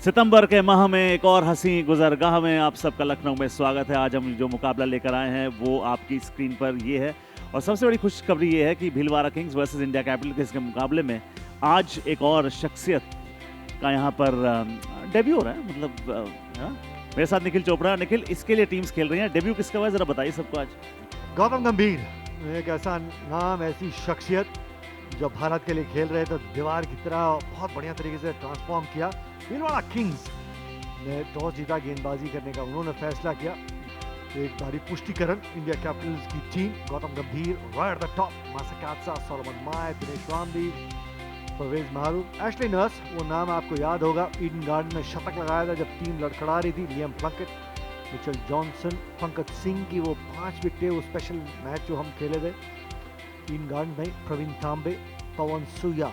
सितंबर के माह में एक और हंसी गुजरगाह में आप सबका लखनऊ में स्वागत है। आज हम जो मुकाबला लेकर आए हैं वो आपकी स्क्रीन पर ये है और सबसे बड़ी खुशखबरी ये है कि Bhilwara Kings versus India Capitals के मुकाबले में आज एक और शख्सियत का यहाँ पर डेब्यू हो रहा है। मतलब मेरे साथ निखिल चोपड़ा। निखिल, इसके लिए टीम्स खेल रही हैं, डेब्यू किसका हुआ है जरा बताइए सबको। आज गौतम गंभीर, एक ऐसा नाम, ऐसी शख्सियत जो भारत के लिए खेल रहे थे, दीवार की तरह बहुत बढ़िया तरीके से ट्रांसफॉर्म किया। भीलवाड़ा किंग्स ने टॉस जीता, गेंदबाजी करने का उन्होंने फैसला किया। एक बारी पुष्टिकरण इंडिया कैपिटल्स की टीम, Gautam Gambhir right at the top, Masakadza, Solomon Mire, Denesh Ramdin, Parvez Maharoof, Ashley Nurse, वो नाम आपको याद होगा, ईडन गार्डन में शतक लगाया था जब टीम लड़खड़ा रही थी। Liam Plunkett, Mitchell Johnson, Pankaj Singh की वो 5 विकेटें, वो स्पेशल मैच जो हम खेले थे ईडन गार्डन में, प्रवीण तांबे, पवन सुया,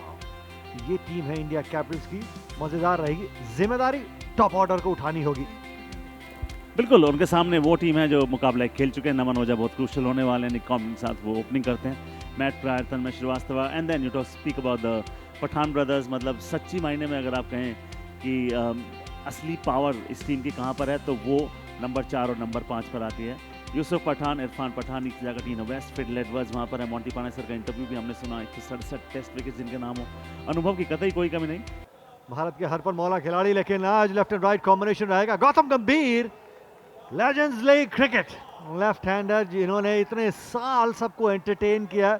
ये टीम है इंडिया कैपिटल्स की। मजेदार रहेगी, जिम्मेदारी टॉप ऑर्डर को उठानी होगी। बिल्कुल, उनके सामने वो टीम है जो मुकाबला खेल चुके हैं। नमन ओझा बहुत क्रूशल होने वाले हैं, निक कॉम्बिन के साथ वो ओपनिंग करते हैं, Matt Prior, Tanmay Srivastava, and then you talk speak about the Pathan brothers. मतलब सच्ची मायने में अगर आप कहें कि असली पावर इस टीम की कहाँ पर है तो वो नंबर 4 और नंबर 5 पर आती है। यूसुफ पठान, इरफान पठान, एक जगह टीना वेस्ट, फिड लेडवर्स वहाँ पर है। मोंटी पानेसर का इंटरव्यू भी हमने सुना, 167 टेस्ट विकेट जिनके नाम हो। अनुभव की कतई कोई कमी नहीं। भारत के हरपन मौला खिलाड़ी, लेकिन आज लेफ्ट एंड राइट कॉम्बिनेशन रहेगा। Gautam Gambhir, legends league cricket left hander, जिन्होंने इतने साल सबको एंटरटेन किया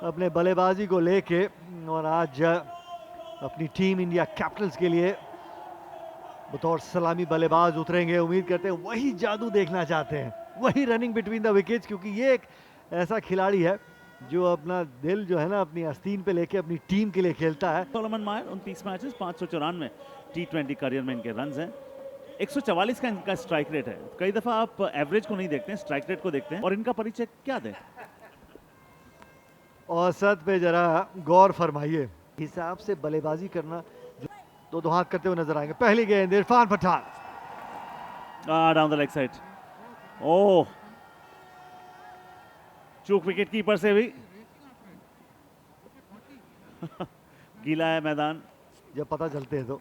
अपने बल्लेबाजी को लेके, और आज अपनी टीम इंडिया कैपिटल्स के लिए बतौर सलामी बल्लेबाज उतरेंगे। उम्मीद करते हैं वही जादू देखना चाहते हैं, वही रनिंग बिटवीन द विकेट्स, क्योंकि ये एक ऐसा खिलाड़ी है जो अपना दिल जो है ना अपनी आस्तीन पे लेके अपनी टीम के लिए खेलता है। सोलोमन मायर 29 मैचेस, 594 T20 करियर में इनके रन्स हैं। 144 का इनका स्ट्राइक रेट है। कई दफा आप एवरेज को नहीं देखते हैं, स्ट्राइक रेट को देखते हैं। और इनका परिचय क्या दें? औसत पे जरा गौर फरमाइए, हिसाब से बल्लेबाजी करना दो हाथ करते हुए नजर आएंगे। पहली गेंद Irfan Pathan, down the leg side. ओह, चूक विकेट कीपर से भी। गीला है मैदान, जब पता चलते हैं तो।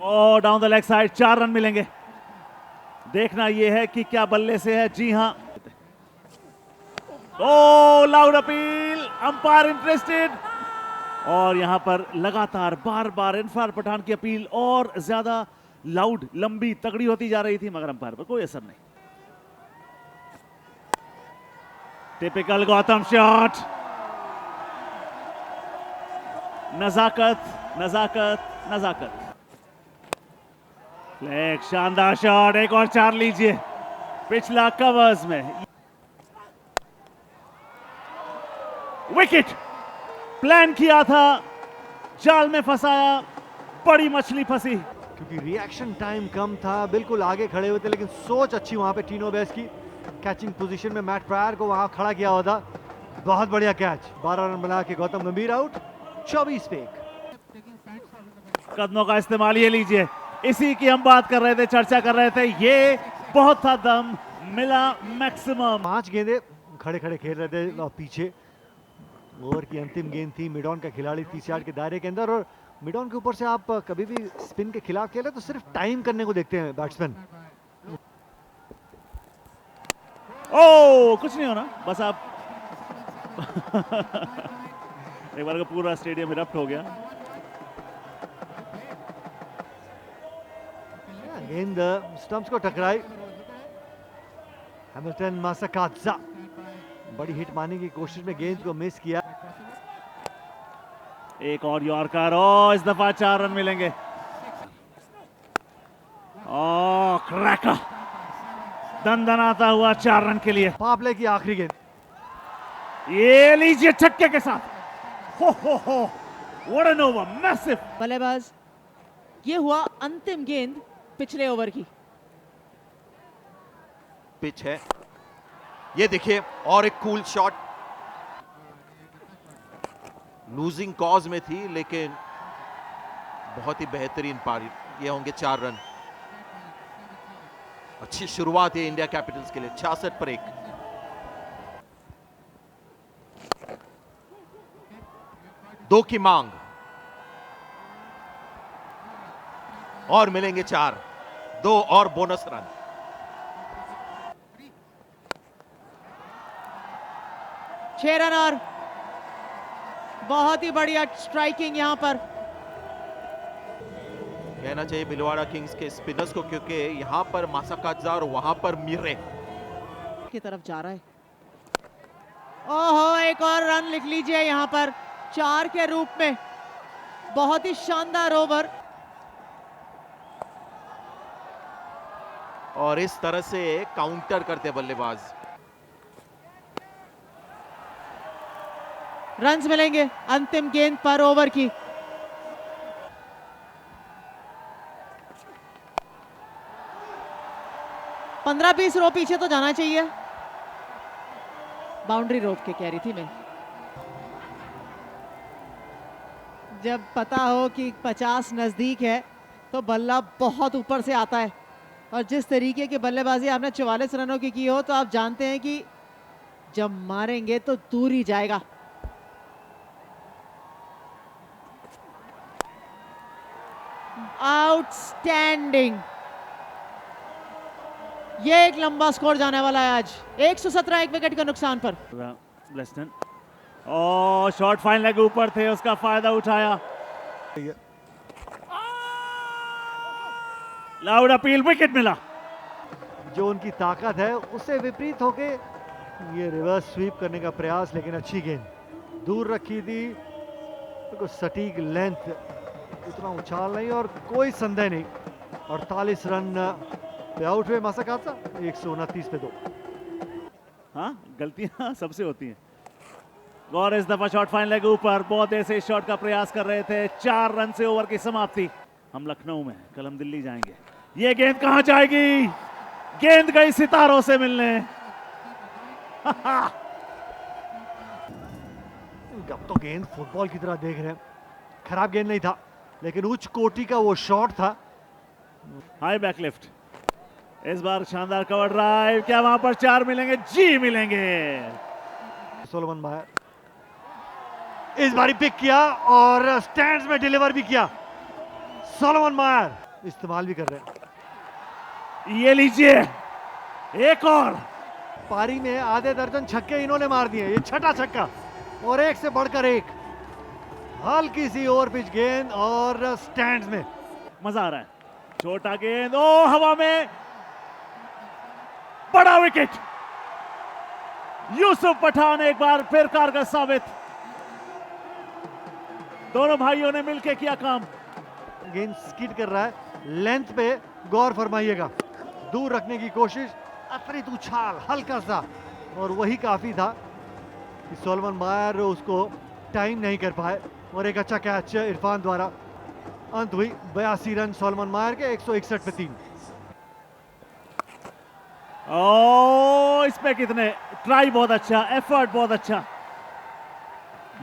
ओह, down the leg side, 4 run मिलेंगे। देखना यह है कि क्या बल्ले से है। जी हां, ओह, लाउड अपील, अंपायर इंटरेस्टेड। और यहां पर लगातार बार बार इरफान पठान की अपील और ज्यादा लाउड, लंबी, तगड़ी होती जा रही थी, मगर अंपायर पर कोई असर नहीं। टिपिकल गौतम शॉट, नजाकत नजाकत नजाकत। एक शानदार शॉट, एक और 4 लीजिए। पिछला कवर्स में विकेट प्लान किया था, जाल में फंसाया, बड़ी मछली फंसी। क्योंकि रिएक्शन टाइम कम था, बिल्कुल आगे खड़े हुए थे, लेकिन सोच अच्छी वहां पे टीनो बेस की। कैचिंग पोजीशन में मैट प्रायर को वहां खड़ा किया हुआ था, बहुत बढ़िया कैच। 12 रन बना के गौतम गंभीर आउट, 24 पे 1। कदमों का इस्तेमाल, ये लीजिए, इसी की हम बात कर रहे थे, चर्चा कर रहे थे। ये बहुत था दम, मिला मैक्सिमम। 5 गेंदे खड़े खड़े खेल रहे थे पीछे। ओवर की अंतिम गेंद थी, मिड ऑन का खिलाड़ी 30 यार्ड के दायरे के अंदर, और मिड ऑन के ऊपर से आप कभी भी स्पिन के खिलाफ खेले तो सिर्फ टाइम करने को देखते हैं बैट्समैन। ओ, कुछ नहीं होना, बस आप एक बार का पूरा स्टेडियम इरप्ट हो गया। गेंद स्टंप्स को टकराई। हैमिल्टन मासाकात्सा बड़ी हिट मारने की कोशिश में गेंद को मिस किया। एक और यॉर्कर, और इस दफा 4 रन मिलेंगे। ओ, क्रैकर, दनदनाता हुआ 4 रन के लिए। पावले की आखिरी गेंद, ये लीजिए छक्के के साथ। हो, व्हाट एन ओवर, मैसिव। बल्लेबाज, ये हुआ अंतिम गेंद पिछले ओवर की। पिच है ये, देखिए, और एक कूल शॉट। लूजिंग कॉज में थी, लेकिन बहुत ही बेहतरीन पारी। ये होंगे 4 रन। अच्छी शुरुआत है इंडिया कैपिटल्स के लिए, 66 पर 1। दो की मांग, और मिलेंगे 4, 2 और बोनस रन। छह रन और बहुत ही बढ़िया स्ट्राइकिंग यहां पर। कहना चाहिए भिलवाड़ा किंग्स के स्पिनर्स को, क्योंकि यहां पर मासाकाजा और वहां पर मिरे की तरफ जा रहा है। ओहो, एक और रन लिख लीजिए यहां पर 4 के रूप में। बहुत ही शानदार ओवर। और इस तरह से काउंटर करते बल्लेबाज। रन्स मिलेंगे अंतिम गेंद पर ओवर की। पंद्रह 20 रो पीछे तो जाना चाहिए। बाउंड्री रोक के कह रही थी मैं। जब पता हो कि 50 नजदीक है तो बल्ला बहुत ऊपर से आता है, और जिस तरीके की बल्लेबाजी आपने 44 रनों की हो तो आप जानते हैं कि जब मारेंगे तो दूर ही जाएगा। आउटस्टैंडिंग। ये एक लंबा स्कोर जाने वाला है आज। 117 एक विकेट के नुकसान पर। ब्लेस्टन और शॉट फाइन लेग ऊपर थे, उसका फायदा उठाया। लाउड अपील, विकेट मिला। जो उनकी ताकत है उससे विपरीत होके ये रिवर्स स्वीप करने का प्रयास, लेकिन अच्छी गेंद दूर रखी थी। तो सटीक लेंथ, इतना उछाल नहीं और कोई संदेह नहीं। 48 रन पे आउट हुए मासाकाजा, 129 पे 2। हाँ, गलतियां सबसे होती हैं। और इस दफा शॉट फाइन लेग ऊपर, बहुत देर से इस शॉट का प्रयास कर रहे थे। 4 रन से ओवर की समाप्ति। हम लखनऊ में, कल हम दिल्ली जाएंगे। ये गेंद कहां जाएगी? गेंद गई सितारों से मिलने। अब तो गेंद फुटबॉल की तरह देख रहे हैं। खराब गेंद नहीं था, लेकिन उच्च कोटि का वो शॉट था। हाई बैकलिफ्ट, इस बार शानदार कवर ड्राइव। क्या वहां पर 4 मिलेंगे? जी मिलेंगे। सोलोमन मायर इस बारी पिक किया और स्टैंड्स में डिलीवर भी किया। सोलोमन मायर इस्तेमाल भी कर रहे हैं। ये लीजिए, एक और। पारी में आधे दर्जन छक्के इन्होंने मार दिए, ये छठा छक्का और एक से बढ़कर एक। हल्की सी ओवर पिच गेंद और स्टैंड्स में। मजा आ रहा है। छोटा गेंद, ओ हवा में, बड़ा विकेट। यूसुफ पठान एक बार फिर कारगर साबित। दोनों भाइयों ने मिलकर किया काम। गेंद स्किड कर रहा है, लेंथ पे गौर फरमाइएगा। दूर रखने की कोशिश, अतिरिक्त उछाल हल्का सा, और वही काफी था कि सोलोमन मायर उसको टाइम नहीं कर पाए। और एक अच्छा कैच इरफान द्वारा। अंत हुई 82 रन सोलोमन मायर के, 161 पे 3। ओ इस पे कितने, ट्राई बहुत अच्छा, एफर्ट बहुत अच्छा।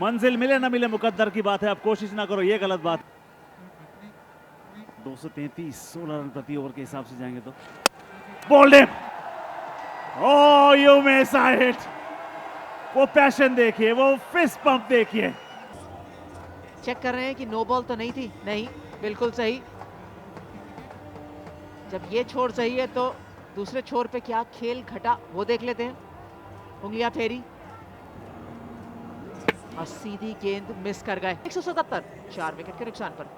मंजिल मिले ना मिले मुकद्दर की बात है, अब कोशिश ना करो, ये गलत बात। 233, 16 रन प्रति ओवर के हिसाब से जाएंगे तो। Bold him. Oh you miss it. वो पैशन देखिए, वो फिस्ट पंप देखिए। चेक कर रहे हैं कि नो बॉल तो नहीं थी। नहीं, बिल्कुल सही। जब ये छोर सही है तो दूसरे छोर पे क्या खेल घटा वो देख लेते हैं। उंगलियां फेरी और सीधी गेंद मिस कर गए। 177, 4 विकेट के नुकसान पर।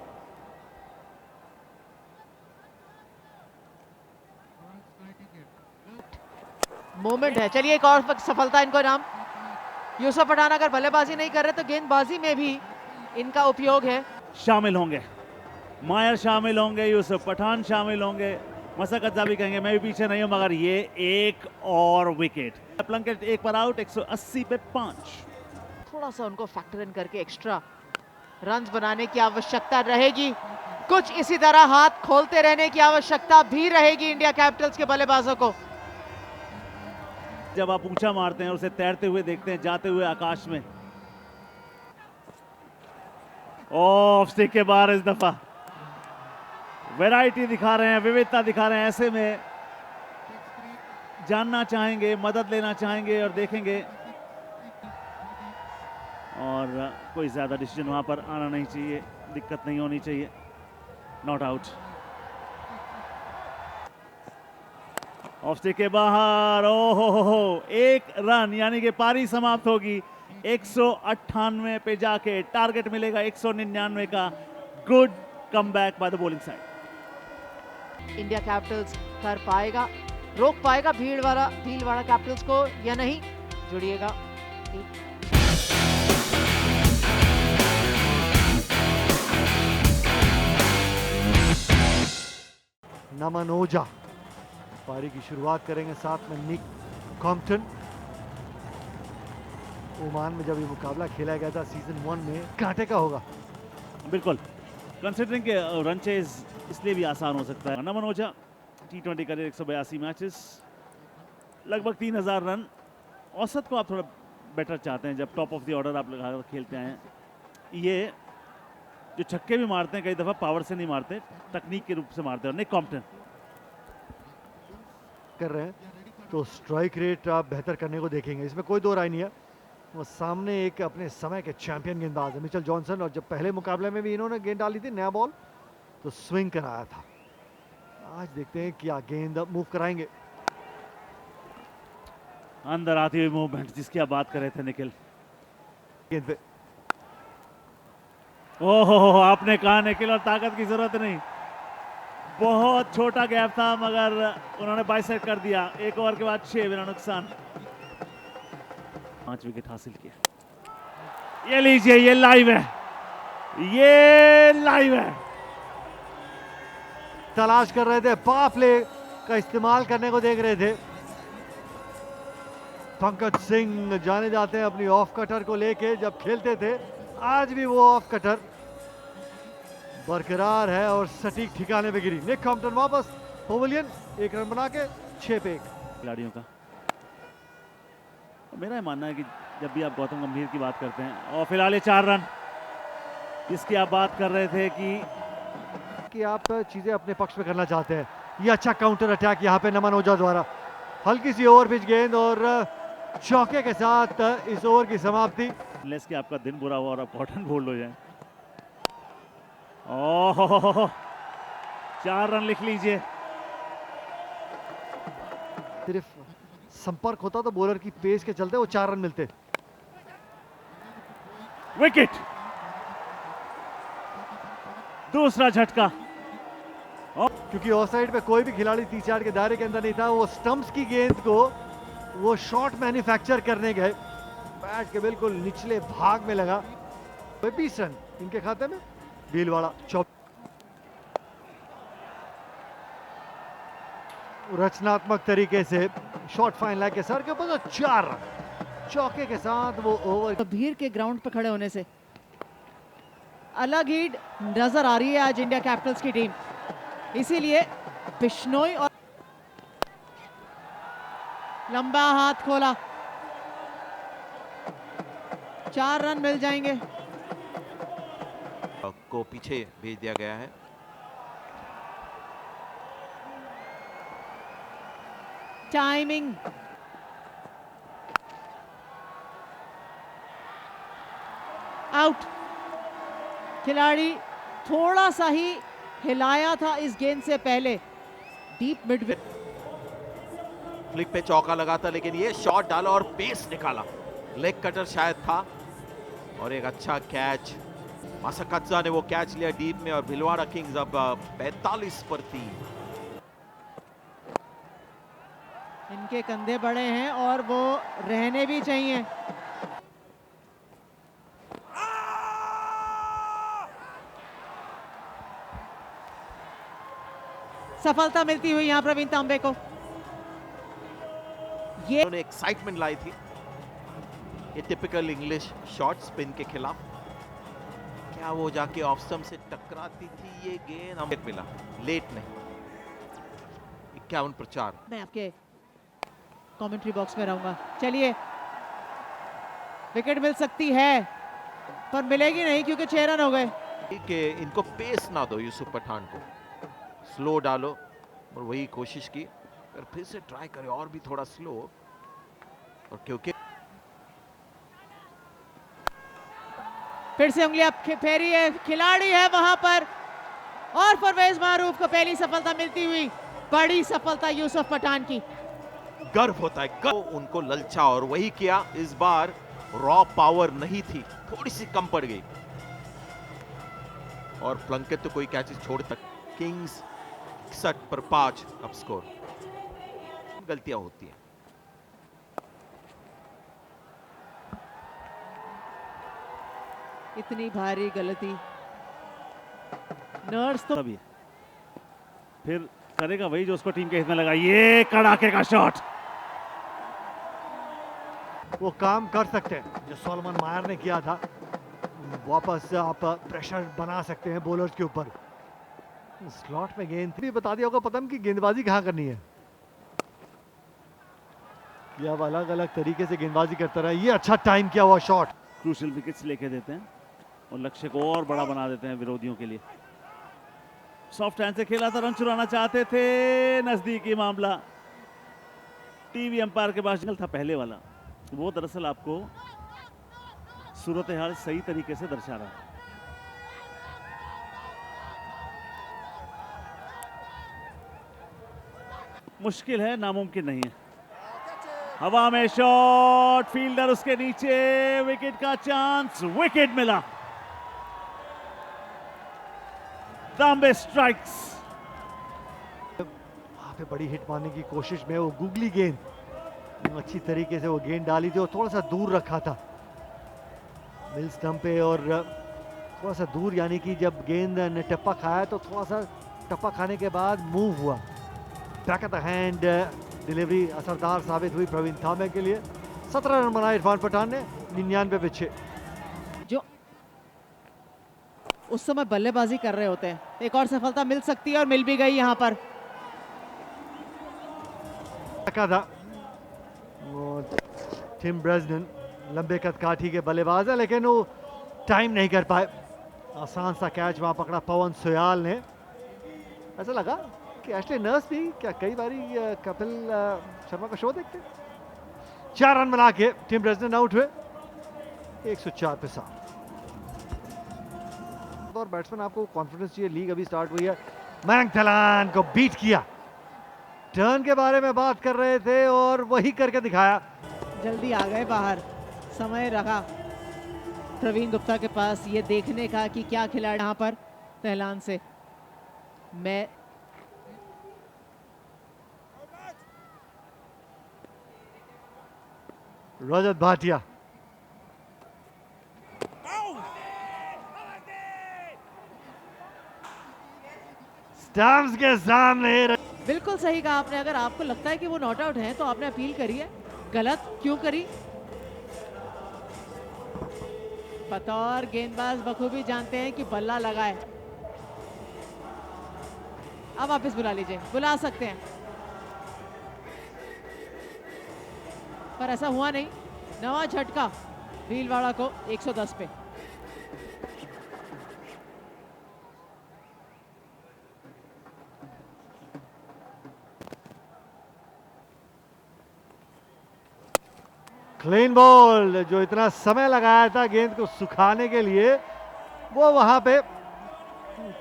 मोमेंट है, चलिए एक और सफलता इनको नाम। यूसुफ पठान अगर बल्लेबाजी नहीं कर रहे तो गेंदबाजी में भी इनका उपयोग है। शामिल होंगे, मायर शामिल होंगे, यूसुफ पठान शामिल होंगे, मसाकाजा भी कहेंगे मैं भी पीछे नहीं हूं, मगर ये एक और विकेट। प्लंकेट एक पर आउट, 180 पे 5। थोड़ा सा उनको फैक्टर इन करके एक्स्ट्रा रन्स बनाने की आवश्यकता रहेगी। कुछ इसी तरह हाथ खोलते रहने की आवश्यकता भी रहेगी इंडिया कैपिटल्स के बल्लेबाजों को। जब आप ऊंचा मारते हैं, उसे तैरते हुए देखते हैं, जाते हुए आकाश में। ऑफ स्टिक के बाहर इस दफा वैरायटी दिखा रहे हैं, विविधता दिखा रहे हैं। ऐसे में जानना चाहेंगे, मदद लेना चाहेंगे और देखेंगे, और कोई ज्यादा डिसीजन वहां पर आना नहीं चाहिए, दिक्कत नहीं होनी चाहिए। Not out. ऑफ स्टिक के बाहर, हो, एक रन, यानी कि पारी समाप्त होगी 198 पे जाके, टारगेट मिलेगा 199 का। Good comeback by the bowling side. India Capitals कर पाएगा, रोक पाएगा भीलवाड़ा कैपिटल्स को या नहीं? जुड़िएगा। नमन ओझा पारी की शुरुआत करेंगे, साथ में निक कॉम्पटन। ओमान में जब ये मुकाबला खेला गया था सीजन 1 में, कांटे का होगा। बिल्कुल, कंसिडरिंग के रन चेज इसलिए भी आसान हो सकता है। नमन ओझा T20 करियर 182 मैचेस, लगभग 3000 रन। औसत को आप थोड़ा बेटर चाहते हैं जब टॉप ऑफ द ऑर्डर आप लगाकर खेलते हैं। ये जो छक्के भी मारते हैं कई दफ़ा पावर से नहीं मारते, तकनीक के रूप से मारते हैं। निक कॉम्पटन कर रहे हैं तो स्ट्राइक रेट आप बेहतर करने को देखेंगे, इसमें कोई दो राय नहीं है। वो सामने एक अपने समय के चैंपियन गेंदबाज है मिचेल जॉनसन, और जब पहले मुकाबले में भी इन्होंने गेंद डाली थी, नया बॉल तो स्विंग कराया था। आज देखते हैं क्या गेंद मूव कराएंगे। अंदर आती हुई मूवमेंट जिसकी आप बात कर रहे थे निखिल। गेंद पे ओहो, आपने कहा निखिल, और ताकत की जरूरत नहीं, बहुत छोटा गैप था मगर उन्होंने बाइसेट कर दिया। एक ओवर के बाद 6 बिना नुकसान, 5 विकेट हासिल किए। ये लीजिए, ये लाइव है, ये लाइव है। तलाश कर रहे थे, पावर प्ले का इस्तेमाल करने को देख रहे थे। पंकज सिंह जाने जाते हैं अपनी ऑफ कटर को लेके, जब खेलते थे आज भी वो ऑफ कटर बरकरार है और सटीक ठिकाने पे गिरी। निक कॉम्पटन वापस पवेलियन, 1 रन बना के 6 पे 1 खिलाड़ियों का। मेरा ये मानना है कि जब भी आप गौतम गंभीर की बात करते हैं, और फिलहाल ये 4 रन जिसकी आप बात कर रहे थे कि आप चीजें अपने पक्ष में करना चाहते हैं। ये अच्छा काउंटर अटैक यहाँ पे नमन ओझा द्वारा, हल्की सी ओवर पिच गेंद और चौके के साथ इस ओवर की समाप्ति। लेस कि आपका दिन बुरा हुआ और आप कॉटन बोल्ड हो जाए। ओह, 4 रन लिख लीजिए। सिर्फ संपर्क होता तो बॉलर की पेस के चलते वो 4 रन मिलते। विकेट, दूसरा झटका। क्योंकि ऑफ साइड पे कोई भी खिलाड़ी 30 यार्ड के दायरे के अंदर नहीं था, वो स्टंप्स की गेंद को वो शॉट मैन्युफैक्चर करने गए, बैट के बिल्कुल निचले भाग में लगा। 20 रन इनके खाते में। भीलवाड़ा रचनात्मक तरीके से शॉट फाइन लाइन के सर के ऊपर, तो 4 रन चौके के साथ वो ओवर। तो भीड़ के ग्राउंड पर खड़े होने से अलग ही नजर आ रही है आज इंडिया कैपिटल्स की टीम, इसीलिए बिश्नोई और लंबा हाथ खोला, 4 रन मिल जाएंगे। को पीछे भेज दिया गया है। Timing, out. खिलाड़ी थोड़ा सा ही हिलाया था इस गेंद से पहले, डीप मिड विकेट। फ्लिक पे चौका लगा था, लेकिन ये शॉट डाला और पेस निकाला, लेग कटर शायद था, और एक अच्छा कैच। मासाकात्जा ने वो कैच लिया डीप में, और भीलवाड़ा किंग्स अब 45 पर 3। इनके कंधे बड़े हैं और वो रहने भी चाहिए। सफलता मिलती हुई यहां प्रवीण तांबे को। ये उन्होंने एक्साइटमेंट लाई थी, ये टिपिकल इंग्लिश शॉट स्पिन के खिलाफ। क्या वो जाके ऑफ स्टंप से टकराती थी ये गेंद? हमें मिला लेट में। 51 पर 4। मैं आपके कमेंट्री बॉक्स में रहूंगा। चलिए, विकेट मिल सकती है पर मिलेगी नहीं क्योंकि 6 रन हो गए। कि इनको पेस ना दो यूसुफ पठान को, स्लो डालो, और वही कोशिश की, और फिर से ट्राई करे और भी थोड़ा स्लो, और क्योंकि फिर से उंगलियां फेरी है, खिलाड़ी है वहां पर, और परवेज मारूफ को पहली सफलता मिलती हुई। बड़ी सफलता यूसुफ पठान की। गर्व होता है, गर्व उनको ललचा और वही किया। इस बार रॉ पावर नहीं थी, थोड़ी सी कम पड़ गई और प्लंकेट तो कोई कैचेस छोड़ तक। किंग्स 61 पर 5 अब स्कोर। गलतियां होती हैं। इतनी भारी गलती नर्स तो तभी फिर करेगा वही जो उसको टीम के हित में लगा। ये कड़ाके का शॉट, वो काम कर सकते हैं जो सोलोमन मायर ने किया था। वापस आप प्रेशर बना सकते हैं बॉलर्स के ऊपर। स्लॉट में गेंद भी बता दिया होगा पतम की गेंदबाजी कहाँ करनी है। ये अब अलग अलग तरीके से गेंदबाजी करता रहा। ये अच्छा टाइम किया हुआ शॉट। क्रूशियल विकेट्स लेके देते हैं और लक्ष्य को और बड़ा बना देते हैं विरोधियों के लिए। सॉफ्ट हैंड से खेला था, रन चुराना चाहते थे, नजदीकी मामला। टीवी अंपायर के पास था पहले वाला, वो दरअसल आपको सूरत हाल सही तरीके से दर्शा रहा है। मुश्किल है, नामुमकिन नहीं है। हवा में शॉट, फील्डर उसके नीचे, विकेट का चांस, विकेट मिला। दाम्बे स्ट्राइक्स। वहां पे बड़ी हिट मारने की कोशिश में वो गूगली गेंद, अच्छी तरीके से वो गेंद डाली थी और थोड़ा सा दूर रखा था मिल स्टंप पे। और थोड़ा सा दूर, यानी कि जब गेंद ने टप्पा खाया तो थोड़ा सा टप्पा खाने के बाद मूव हुआ। Back at the hand delivery असरदार साबित हुई प्रवीण थामे के लिए। 17 रन बनाए इरफान पठान ने 99 पे 6। जो उस समय बल्लेबाजी कर रहे होते हैं। एक और सफलता मिल सकती है और मिल भी गई यहां पर। था टिम ब्रेजनन, लंबे कद काठी के बल्लेबाज है, लेकिन वो टाइम नहीं कर पाए। आसान सा कैच वहां पकड़ा पवन सुयाल ने। ऐसा लगा कि एशले नर्स भी क्या कई बारी कपिल शर्मा का शो देखते। 4 रन बना के टिम ब्रेजनन आउट हुए 104 पे 7। और बैट्समैन आपको कॉन्फिडेंस चाहिए। लीग अभी स्टार्ट हुई है। मयंक थलान को बीट किया। टर्न के बारे में बात कर रहे थे और वही करके दिखाया। जल्दी आ गए बाहर, समय रहा प्रवीण गुप्ता के पास ये देखने का कि क्या खिलाड़ी यहाँ पर थलान से। मैं रजत भाटिया, स्टंप्स के सामने। बिल्कुल सही कहा आपने। अगर आपको लगता है कि वो नॉट आउट हैं तो आपने अपील करिए। गलत क्यों करी? बतौर गेंदबाज बखूबी जानते हैं कि बल्ला लगाए। अब वापस बुला लीजिए, बुला सकते हैं, पर ऐसा हुआ नहीं। नवा झटका भीलवाड़ा को 110 पे। क्लीन बॉल, जो इतना समय लगाया था गेंद को सुखाने के लिए, वो वहां पे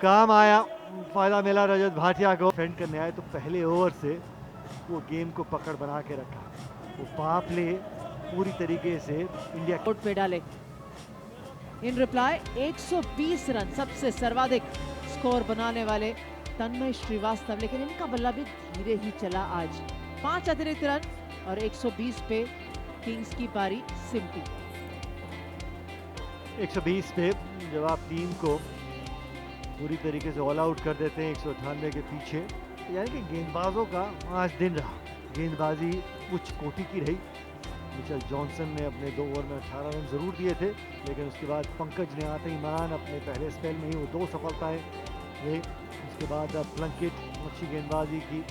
काम आया। फायदा मिला रजत भाटिया को। फ्रेंड करने आए तो पहले ओवर से वो गेम को पकड़ बना के रखा। वो पावर प्ले पूरी तरीके से इंडिया कोर्ट पे डाले। इन रिप्लाई 120 रन सबसे सर्वाधिक स्कोर बनाने वाले तन्मय श्रीवास्तव, लेकिन इनका बल्ला भी धीरे ही चला आज। 5 अतिरिक्त रन और 120 पे किंग्स की पारी सिमटी। 120 पे जब आप टीम को पूरी तरीके से ऑल आउट कर देते हैं 198 के पीछे, यानी कि गेंदबाजों का आज दिन रहा। गेंदबाजी उच्च कोटि की रही। मिचेल जॉनसन ने अपने 2 ओवर में 18 रन जरूर दिए थे, लेकिन उसके बाद पंकज ने आते ही मारान अपने पहले स्पेल में ही वो 2 सफलताएं ले। उसके बाद प्लंकेट अच्छी गेंदबाजी की,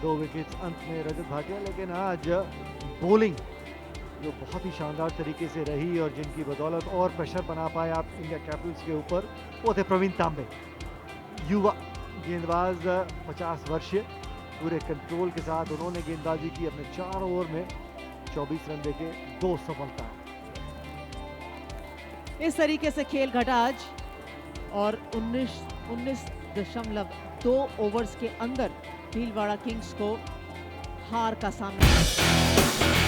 2 विकेट्स अंत में रजत भाटिया। लेकिन आज बॉलिंग जो बहुत ही शानदार तरीके से रही और जिनकी बदौलत और प्रेशर बना पाए आप इंडिया कैपिटल्स के ऊपर, वो थे प्रवीण तांबे, युवा गेंदबाज 50 वर्षीय। पूरे कंट्रोल के साथ उन्होंने गेंदबाजी की। अपने 4 ओवर में 24 रन देके 2 सफलताएं। इस तरीके से खेल घटा आज और 19.2 ओवर्स के अंदर भीलवाड़ा किंग्स को हार का सामना।